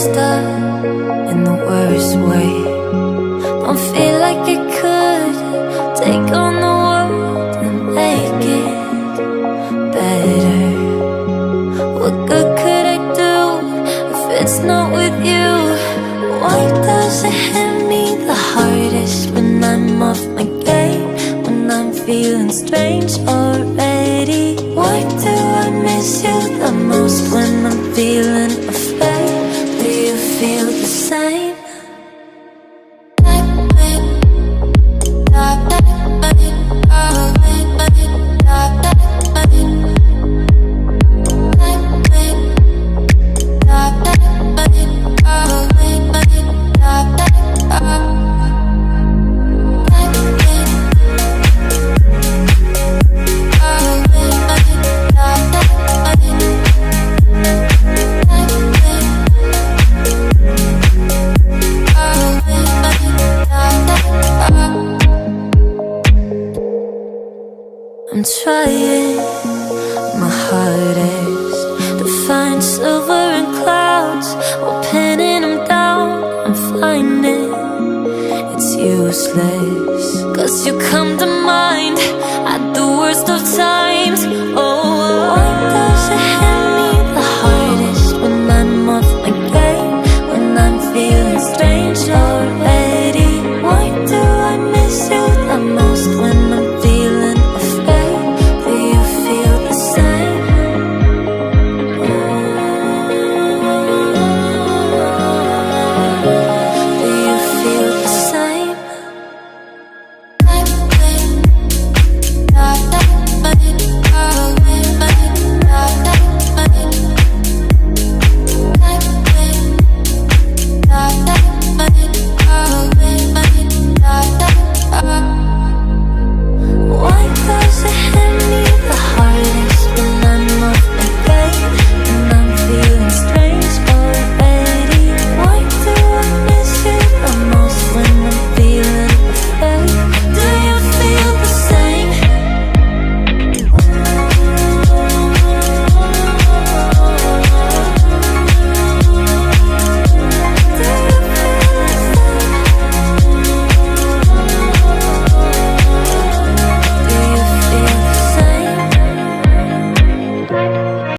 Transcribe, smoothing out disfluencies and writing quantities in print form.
messed up in the worst way. Don't feel like I could take on the world and make it better. What good could I do if it's not with you? Why does it hit me the hardest when I'm off my game, when I'm feeling strange already? Why do I miss you the most when I'm feeling afraid? Do you feel the same? I'm trying my hardest to find silver in clouds while pinning them down. I'm finding it's useless, 'cause you come to mind